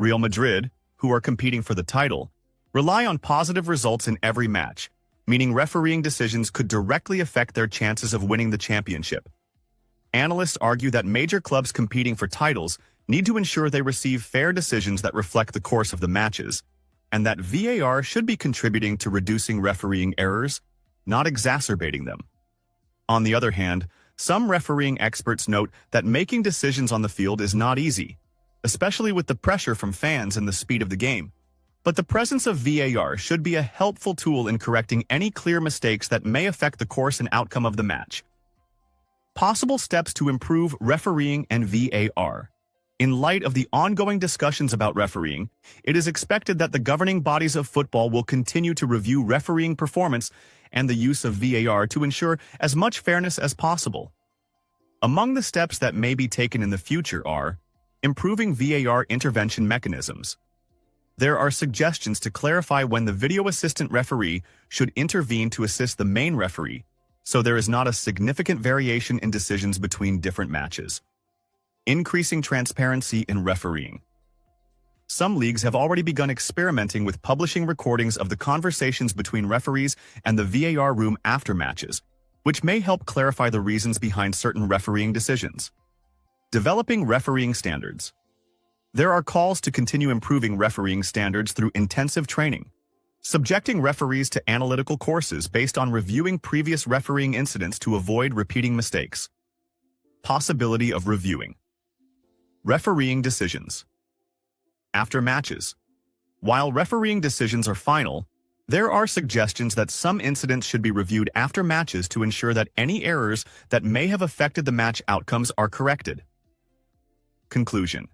Real Madrid, who are competing for the title, rely on positive results in every match, meaning refereeing decisions could directly affect their chances of winning the championship. Analysts argue that major clubs competing for titles need to ensure they receive fair decisions that reflect the course of the matches, and that VAR should be contributing to reducing refereeing errors, not exacerbating them. On the other hand, some refereeing experts note that making decisions on the field is not easy, especially with the pressure from fans and the speed of the game. But the presence of VAR should be a helpful tool in correcting any clear mistakes that may affect the course and outcome of the match. Possible steps to improve refereeing and VAR. In light of the ongoing discussions about refereeing, it is expected that the governing bodies of football will continue to review refereeing performance and the use of VAR to ensure as much fairness as possible. Among the steps that may be taken in the future are improving VAR intervention mechanisms. There are suggestions to clarify when the video assistant referee should intervene to assist the main referee, so there is not a significant variation in decisions between different matches. Increasing transparency in refereeing. Some leagues have already begun experimenting with publishing recordings of the conversations between referees and the VAR room after matches, which may help clarify the reasons behind certain refereeing decisions. Developing refereeing standards. There are calls to continue improving refereeing standards through intensive training, subjecting referees to analytical courses based on reviewing previous refereeing incidents to avoid repeating mistakes. Possibility of reviewing refereeing decisions. After matches. While refereeing decisions are final, there are suggestions that some incidents should be reviewed after matches to ensure that any errors that may have affected the match outcomes are corrected. Conclusion.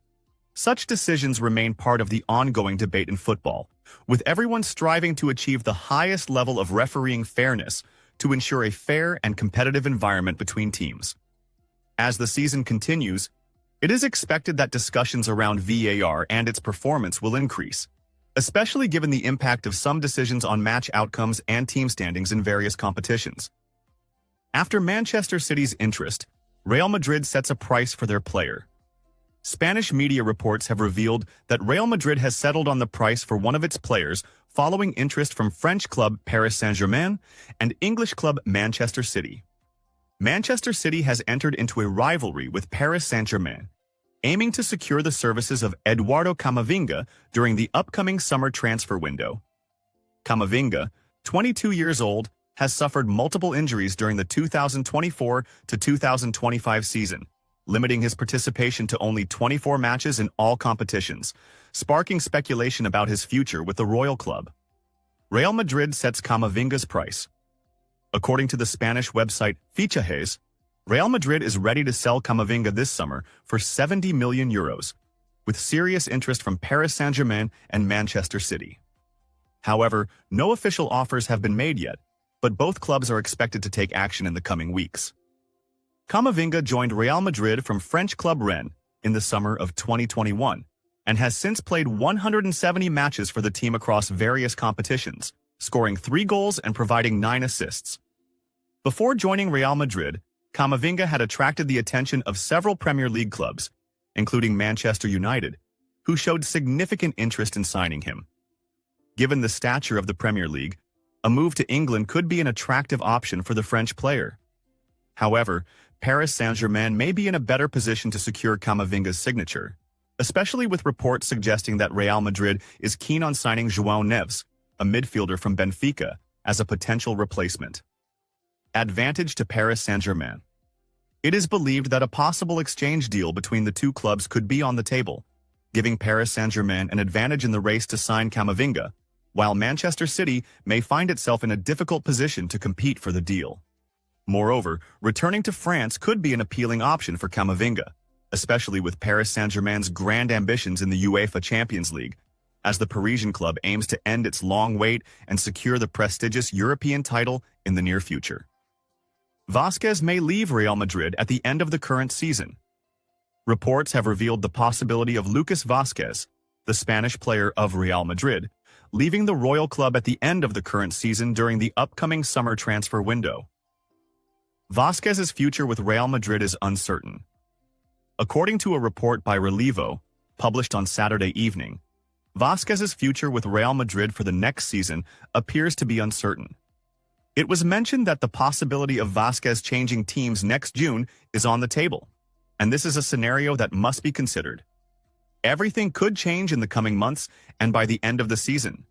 Such decisions remain part of the ongoing debate in football, with everyone striving to achieve the highest level of refereeing fairness to ensure a fair and competitive environment between teams. As the season continues, it is expected that discussions around VAR and its performance will increase, especially given the impact of some decisions on match outcomes and team standings in various competitions. After Manchester City's interest, Real Madrid sets a price for their player. Spanish media reports have revealed that Real Madrid has settled on the price for one of its players following interest from French club Paris Saint-Germain and English club Manchester City. Manchester City has entered into a rivalry with Paris Saint-Germain, aiming to secure the services of Eduardo Camavinga during the upcoming summer transfer window. Camavinga, 22 years old, has suffered multiple injuries during the 2024 to 2025 season, limiting his participation to only 24 matches in all competitions, sparking speculation about his future with the Royal Club. Real Madrid sets Camavinga's price. According to the Spanish website Fichajes, Real Madrid is ready to sell Camavinga this summer for €70 million, with serious interest from Paris Saint-Germain and Manchester City. However, no official offers have been made yet, but both clubs are expected to take action in the coming weeks. Camavinga joined Real Madrid from French club Rennes in the summer of 2021 and has since played 170 matches for the team across various competitions, scoring 3 goals and providing 9 assists. Before joining Real Madrid, Camavinga had attracted the attention of several Premier League clubs, including Manchester United, who showed significant interest in signing him. Given the stature of the Premier League, a move to England could be an attractive option for the French player. However, Paris Saint-Germain may be in a better position to secure Camavinga's signature, especially with reports suggesting that Real Madrid is keen on signing João Neves, a midfielder from Benfica, as a potential replacement. Advantage to Paris Saint-Germain. It is believed that a possible exchange deal between the two clubs could be on the table, giving Paris Saint-Germain an advantage in the race to sign Camavinga, while Manchester City may find itself in a difficult position to compete for the deal. Moreover, returning to France could be an appealing option for Camavinga, especially with Paris Saint-Germain's grand ambitions in the UEFA Champions League, as the Parisian club aims to end its long wait and secure the prestigious European title in the near future. Vázquez may leave Real Madrid at the end of the current season. Reports have revealed the possibility of Lucas Vázquez, the Spanish player of Real Madrid, leaving the Royal Club at the end of the current season during the upcoming summer transfer window. Vázquez's future with Real Madrid is uncertain. According to a report by Relevo, published on Saturday evening, Vázquez's future with Real Madrid for the next season appears to be uncertain. It was mentioned that the possibility of Vázquez changing teams next June is on the table, and this is a scenario that must be considered. Everything could change in the coming months and by the end of the season.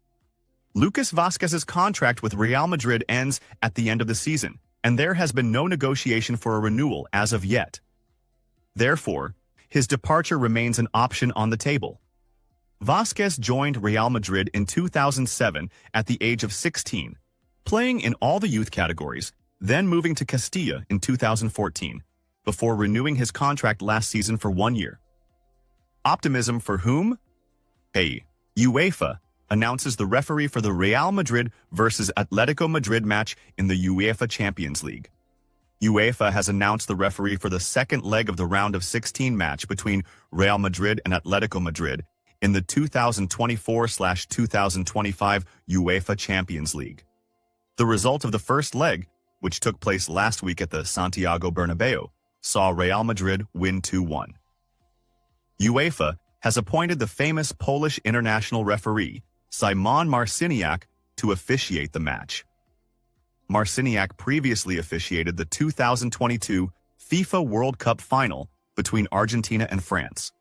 Lucas Vázquez's contract with Real Madrid ends at the end of the season, and there has been no negotiation for a renewal as of yet. Therefore, his departure remains an option on the table. Vázquez joined Real Madrid in 2007 at the age of 16, playing in all the youth categories, then moving to Castilla in 2014, before renewing his contract last season for 1 year. Optimism for whom? Hey, UEFA announces the referee for the Real Madrid versus Atletico Madrid match in the UEFA Champions League. UEFA has announced the referee for the second leg of the round of 16 match between Real Madrid and Atletico Madrid in the 2024/2025 UEFA Champions League. The result of the first leg, which took place last week at the Santiago Bernabeu, saw Real Madrid win 2-1. UEFA has appointed the famous Polish international referee, Szymon Marciniak, to officiate the match. Marciniak previously officiated the 2022 FIFA World Cup final between Argentina and France.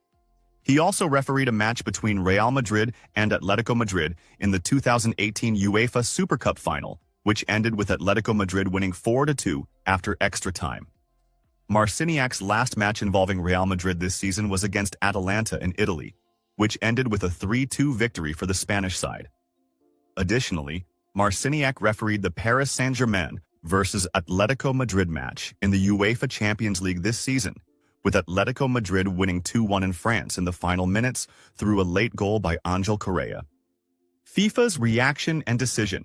He also refereed a match between Real Madrid and Atletico Madrid in the 2018 UEFA Super Cup final, which ended with Atletico Madrid winning 4-2 after extra time. Marciniak's last match involving Real Madrid this season was against Atalanta in Italy, which ended with a 3-2 victory for the Spanish side. Additionally, Marciniak refereed the Paris Saint-Germain versus Atletico Madrid match in the UEFA Champions League this season, with Atletico Madrid winning 2-1 in France in the final minutes through a late goal by Angel Correa. FIFA's reaction and decision.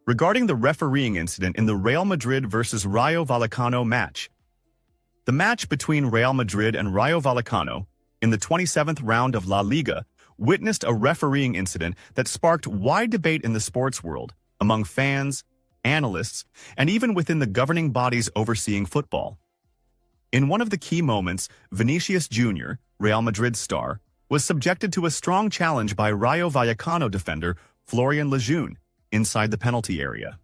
Regarding the refereeing incident in the Real Madrid versus Rayo Vallecano match, the match between Real Madrid and Rayo Vallecano in the 27th round of La Liga witnessed a refereeing incident that sparked wide debate in the sports world, among fans, analysts, and even within the governing bodies overseeing football. In one of the key moments, Vinicius Jr., Real Madrid star, was subjected to a strong challenge by Rayo Vallecano defender Florian Lejeune inside the penalty area.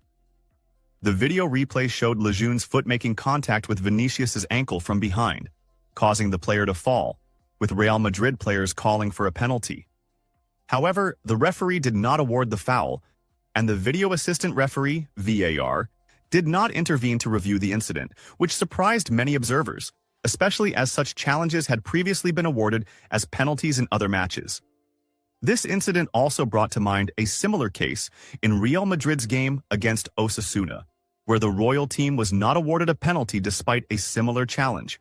The video replay showed Lejeune's foot making contact with Vinicius's ankle from behind, causing the player to fall, with Real Madrid players calling for a penalty. However, the referee did not award the foul, and the video assistant referee, VAR, did not intervene to review the incident, which surprised many observers, especially as such challenges had previously been awarded as penalties in other matches. This incident also brought to mind a similar case in Real Madrid's game against Osasuna, where the royal team was not awarded a penalty despite a similar challenge.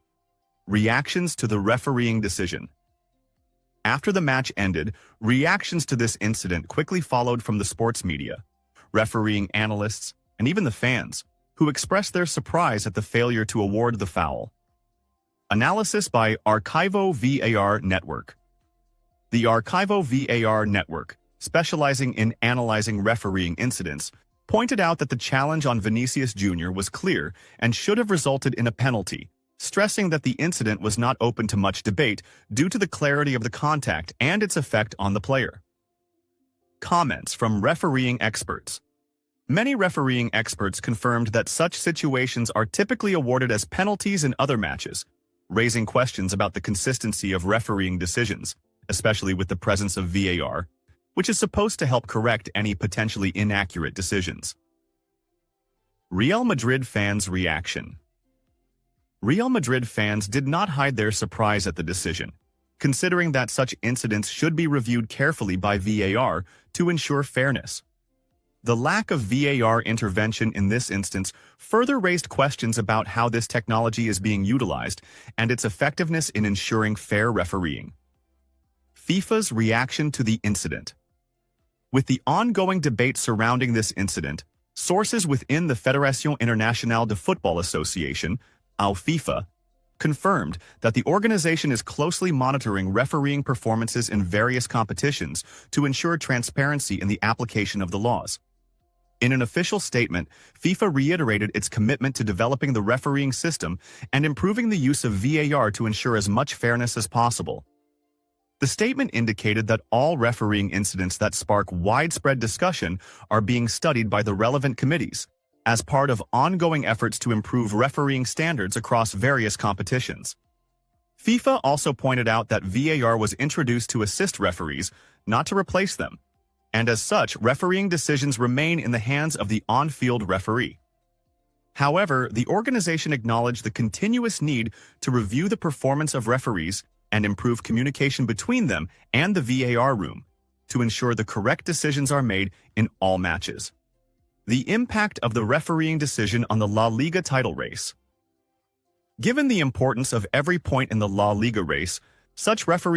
Reactions to the refereeing decision. After the match ended, reactions to this incident quickly followed from the sports media, refereeing analysts, and even the fans, who expressed their surprise at the failure to award the foul. Analysis by Archivo VAR Network. The Archivo VAR Network, specializing in analyzing refereeing incidents, pointed out that the challenge on Vinicius Jr. was clear and should have resulted in a penalty, stressing that the incident was not open to much debate due to the clarity of the contact and its effect on the player. Comments from refereeing experts. Many refereeing experts confirmed that such situations are typically awarded as penalties in other matches, raising questions about the consistency of refereeing decisions, especially with the presence of VAR, which is supposed to help correct any potentially inaccurate decisions. Real Madrid fans' reaction. Real Madrid fans did not hide their surprise at the decision, considering that such incidents should be reviewed carefully by VAR to ensure fairness. The lack of VAR intervention in this instance further raised questions about how this technology is being utilized and its effectiveness in ensuring fair refereeing. FIFA's reaction to the incident. With the ongoing debate surrounding this incident, sources within the Fédération Internationale de Football Association, FIFA, confirmed that the organization is closely monitoring refereeing performances in various competitions to ensure transparency in the application of the laws. In an official statement, FIFA reiterated its commitment to developing the refereeing system and improving the use of VAR to ensure as much fairness as possible. The statement indicated that all refereeing incidents that spark widespread discussion are being studied by the relevant committees, as part of ongoing efforts to improve refereeing standards across various competitions. FIFA also pointed out that VAR was introduced to assist referees, not to replace them, and as such, refereeing decisions remain in the hands of the on-field referee. However, the organization acknowledged the continuous need to review the performance of referees and improve communication between them and the VAR room to ensure the correct decisions are made in all matches. The impact of the refereeing decision on the La Liga title race. Given the importance of every point in the La Liga race, such refereeing